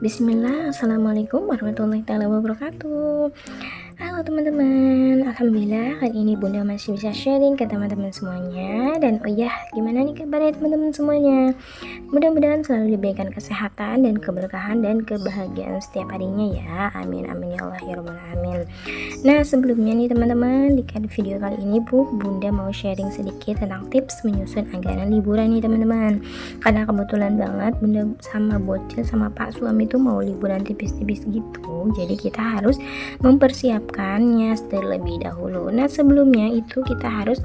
Bismillah, Assalamualaikum warahmatullahi wabarakatuh. Halo teman-teman, alhamdulillah hari ini Bunda masih bisa sharing ke teman-teman semuanya. Dan oh ya, gimana nih kabarnya teman-teman semuanya? Mudah-mudahan selalu diberikan kesehatan dan keberkahan dan kebahagiaan setiap harinya ya. Amin amin ya Allah ya rabbal alamin. Nah, sebelumnya nih teman-teman, di video kali ini Bunda mau sharing sedikit tentang tips menyusun anggaran liburan nih teman-teman. Karena kebetulan banget Bunda sama bocil sama Pak suami tuh mau liburan tipis-tipis gitu. Jadi kita harus mempersiapkannya terlebih dahulu. Nah, sebelumnya itu kita harus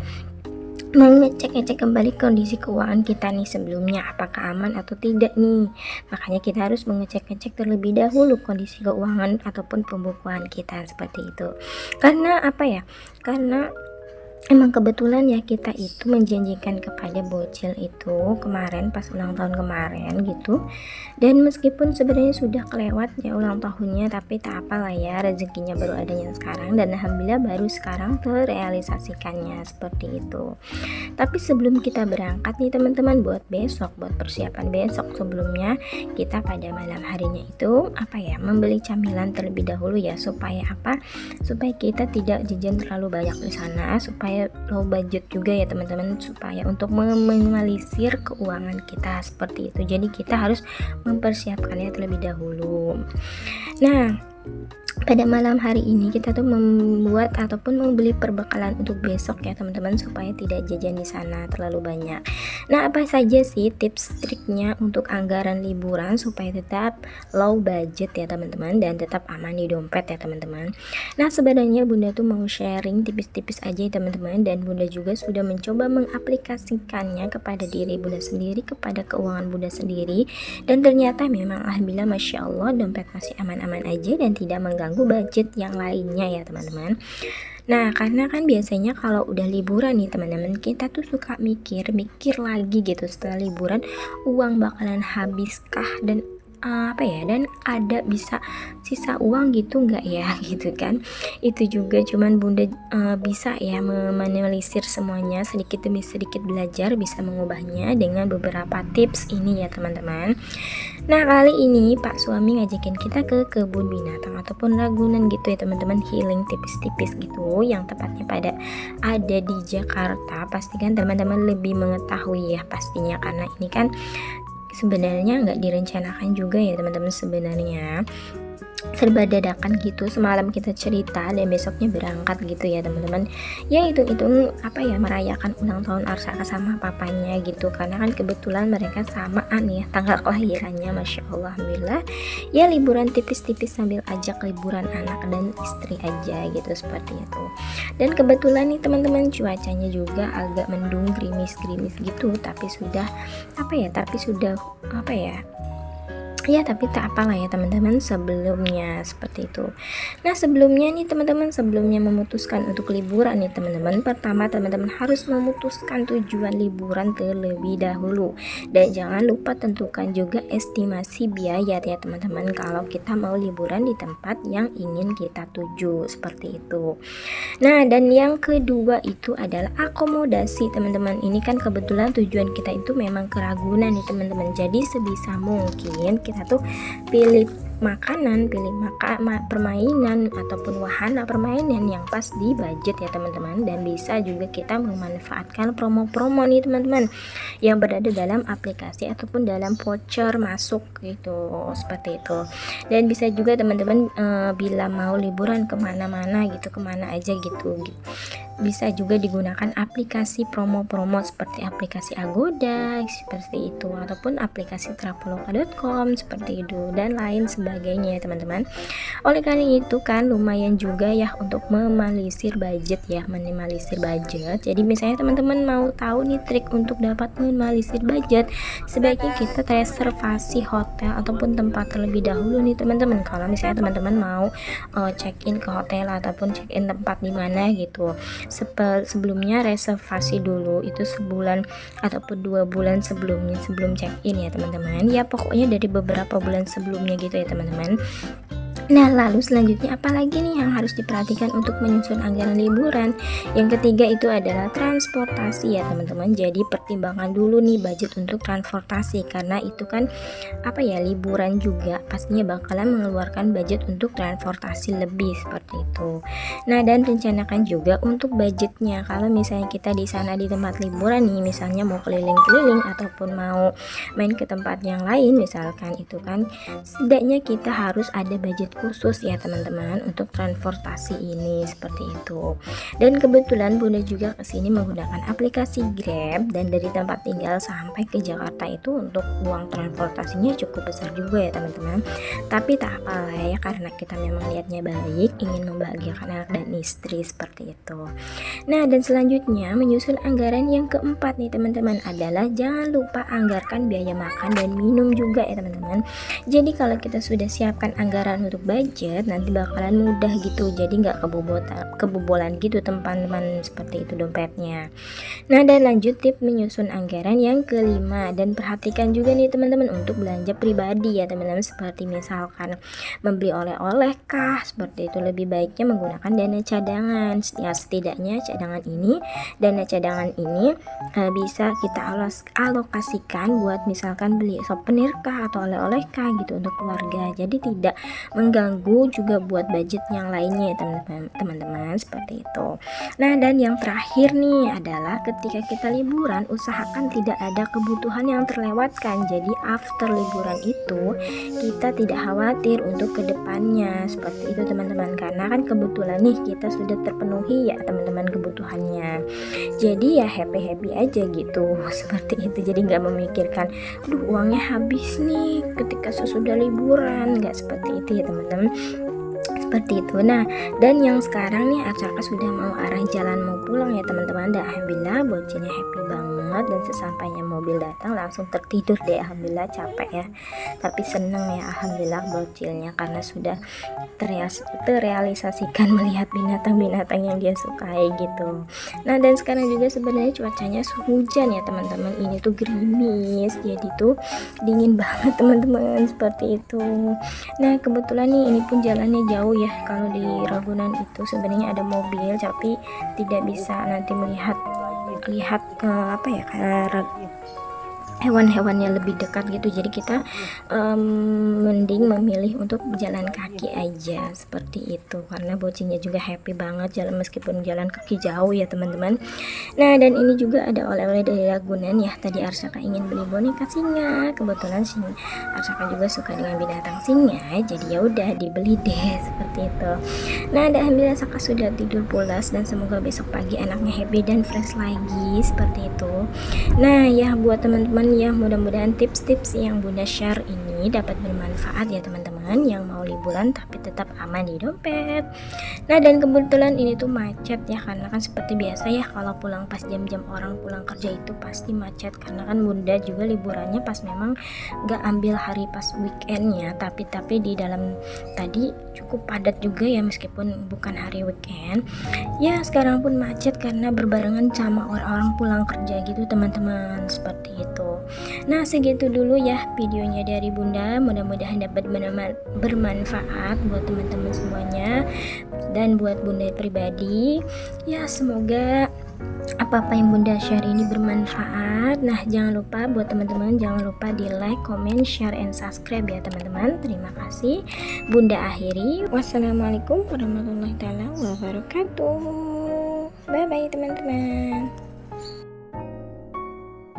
mengecek kembali kondisi keuangan kita nih sebelumnya, apakah aman atau tidak nih. Makanya kita harus mengecek terlebih dahulu kondisi keuangan ataupun pembukuan kita seperti itu. Karena apa ya? Karena emang kebetulan ya kita itu menjanjikan kepada bocil itu kemarin pas ulang tahun kemarin gitu. Dan meskipun sebenarnya sudah kelewat ya ulang tahunnya, tapi tak apalah ya, rezekinya baru adanya sekarang dan alhamdulillah baru sekarang terrealisasikannya seperti itu. Tapi sebelum kita berangkat nih teman-teman, buat besok, buat persiapan besok, sebelumnya kita pada malam harinya itu apa ya, membeli camilan terlebih dahulu ya, supaya apa? Supaya kita tidak jajan terlalu banyak di sana, supaya low budget juga ya teman-teman, supaya untuk meminimalisir keuangan kita seperti itu. Jadi kita harus mempersiapkannya terlebih dahulu. Nah, pada malam hari ini kita tuh membuat ataupun membeli perbekalan untuk besok ya teman-teman, supaya tidak jajan di sana terlalu banyak. Nah, apa saja sih tips triknya untuk anggaran liburan supaya tetap low budget ya teman-teman, dan tetap aman di dompet ya teman-teman. Nah, sebenarnya Bunda tuh mau sharing tipis-tipis aja ya teman-teman, dan Bunda juga sudah mencoba mengaplikasikannya kepada diri Bunda sendiri, kepada keuangan Bunda sendiri, dan ternyata memang alhamdulillah masya Allah dompet masih aman-aman aja dan tidak mengganggu budget yang lainnya ya teman-teman. Nah, karena kan biasanya kalau udah liburan nih teman-teman, kita tuh suka mikir lagi gitu setelah liburan, uang bakalan habiskah, dan apa ya, dan ada bisa sisa uang gitu nggak ya gitu kan. Itu juga cuman Bunda bisa ya meminimalisir semuanya, sedikit demi sedikit belajar bisa mengubahnya dengan beberapa tips ini ya teman-teman. Nah, kali ini Pak suami ngajakin kita ke kebun binatang ataupun Ragunan gitu ya teman-teman, healing tipis-tipis gitu, yang tepatnya ada di Jakarta. Pastikan teman-teman lebih mengetahui ya pastinya, karena ini kan sebenarnya nggak direncanakan juga ya teman-teman, sebenarnya serba dadakan gitu, semalam kita cerita dan besoknya berangkat gitu ya teman-teman. Ya itu apa ya, merayakan ulang tahun Arsaka sama papanya gitu, karena kan kebetulan mereka samaan ya tanggal kelahirannya, masya Allah alhamdulillah. Ya liburan tipis-tipis sambil ajak liburan anak dan istri aja gitu, seperti itu. Dan kebetulan nih teman-teman, cuacanya juga agak mendung, gerimis gitu, tapi sudah tapi tak apalah ya teman-teman sebelumnya, seperti itu. Nah, sebelumnya memutuskan untuk liburan nih teman-teman, pertama teman-teman harus memutuskan tujuan liburan terlebih dahulu, dan jangan lupa tentukan juga estimasi biaya ya teman-teman kalau kita mau liburan di tempat yang ingin kita tuju, seperti itu. Nah, dan yang kedua itu adalah akomodasi teman-teman. Ini kan kebetulan tujuan kita itu memang ke Ragunan nih teman-teman, jadi sebisa mungkin kita tuh pilih makanan, permainan ataupun wahana permainan yang pas di budget ya teman-teman. Dan bisa juga kita memanfaatkan promo-promo nih teman-teman yang berada dalam aplikasi ataupun dalam voucher masuk gitu, seperti itu. Dan bisa juga teman-teman bila mau liburan kemana-mana gitu, kemana aja gitu bisa juga digunakan aplikasi promo-promo seperti aplikasi Agoda seperti itu, ataupun aplikasi traveloka.com seperti itu, dan lain sebagainya ya teman-teman. Oleh karena itu kan lumayan juga ya untuk meminimalisir budget ya, minimalisir budget. Jadi misalnya teman-teman mau tahu nih trik untuk dapat minimalisir budget, sebaiknya kita reservasi hotel ataupun tempat terlebih dahulu nih teman-teman. Kalau misalnya teman-teman mau check in ke hotel ataupun check in tempat di mana gitu, sebelumnya reservasi dulu itu sebulan ataupun 2 bulan sebelumnya, sebelum check in ya teman-teman. Ya pokoknya dari beberapa bulan sebelumnya gitu ya teman-teman. Nah, lalu selanjutnya apalagi nih yang harus diperhatikan untuk menyusun anggaran liburan? Yang ketiga itu adalah transportasi ya teman-teman. Jadi pertimbangkan dulu nih budget untuk transportasi, karena itu kan liburan juga pastinya bakalan mengeluarkan budget untuk transportasi lebih seperti itu. Nah, dan rencanakan juga untuk budgetnya. Kalau misalnya kita di sana di tempat liburan nih, misalnya mau keliling-keliling ataupun mau main ke tempat yang lain misalkan, itu kan setidaknya kita harus ada budget khusus ya teman-teman untuk transportasi ini seperti itu. Dan kebetulan Bunda juga kesini menggunakan aplikasi Grab, dan dari tempat tinggal sampai ke Jakarta itu untuk uang transportasinya cukup besar juga ya teman-teman. Tapi tak apalah ya, karena kita memang niatnya baik, ingin membahagiakan anak dan istri seperti itu. Nah, dan selanjutnya menyusun anggaran yang keempat nih teman-teman adalah jangan lupa anggarkan biaya makan dan minum juga ya teman-teman. Jadi kalau kita sudah siapkan anggaran untuk budget, nanti bakalan mudah gitu, jadi nggak kebobolan gitu teman-teman seperti itu dompetnya. Nah, dan lanjut tip menyusun anggaran yang kelima, dan perhatikan juga nih teman-teman untuk belanja pribadi ya teman-teman, seperti misalkan membeli oleh-oleh kah, seperti itu lebih baiknya menggunakan dana cadangan. Ya setidaknya dana cadangan ini bisa kita alokasikan buat misalkan beli souvenir kah atau oleh-oleh kah gitu untuk keluarga, jadi tidak mengganggu juga buat budget yang lainnya ya teman-teman seperti itu. Nah, dan yang terakhir nih adalah ketika kita liburan usahakan tidak ada kebutuhan yang terlewatkan. Jadi after liburan itu kita tidak khawatir untuk kedepannya seperti itu teman-teman, karena kan kebetulan nih kita sudah terpenuhi ya teman-teman kebutuhannya. Jadi ya happy aja gitu seperti itu. Jadi nggak memikirkan aduh uangnya habis nih ketika sesudah liburan, nggak seperti itu ya teman-teman, seperti itu. Nah, dan yang sekarang nih Arcaka sudah mau arah jalan mau pulang ya teman-teman, dan alhamdulillah bocilnya happy banget, dan sesampainya mobil datang langsung tertidur deh, alhamdulillah capek ya tapi seneng ya alhamdulillah bocilnya, karena sudah terrealisasikan melihat binatang-binatang yang dia sukai gitu. Nah, dan sekarang juga sebenarnya cuacanya hujan ya teman-teman, ini tuh gerimis, jadi tuh dingin banget teman-teman seperti itu. Nah, kebetulan nih ini pun jalannya jauh ya, kalau di Ragunan itu sebenarnya ada mobil tapi tidak bisa nanti melihat ke hewan-hewannya lebih dekat gitu, jadi kita mending memilih untuk jalan kaki aja seperti itu, karena bocilnya juga happy banget jalan meskipun jalan kaki jauh ya teman-teman. Nah, dan ini juga ada oleh-oleh dari Ragunan ya, tadi Arsaka ingin beli boneka singa, kebetulan Arsaka juga suka dengan binatang singa, jadi ya udah dibeli deh seperti itu. Nah, dan alhamdulillah Saka sudah tidur pulas, dan semoga besok pagi anaknya happy dan fresh lagi seperti itu. Nah ya, buat teman-teman ya, mudah-mudahan tips-tips yang Bunda share ini dapat bermanfaat ya teman-teman yang mau liburan tapi tetap aman di dompet. Nah, dan kebetulan ini tuh macet ya, karena kan seperti biasa ya kalau pulang pas jam-jam orang pulang kerja itu pasti macet, karena kan Bunda juga liburannya pas memang gak ambil hari pas weekendnya, tapi di dalam tadi cukup padat juga ya meskipun bukan hari weekend ya. Sekarang pun macet karena berbarengan sama orang-orang pulang kerja gitu teman-teman, seperti itu. Nah, segitu dulu ya videonya dari Bunda, mudah-mudahan dapat bermanfaat buat teman-teman semuanya dan buat Bunda pribadi ya. Semoga apa-apa yang Bunda share ini bermanfaat. Nah, jangan lupa buat teman-teman, jangan lupa di like, comment, share, and subscribe ya teman-teman. Terima kasih. Bunda akhiri. Wassalamualaikum warahmatullahi wabarakatuh. Bye bye teman-teman.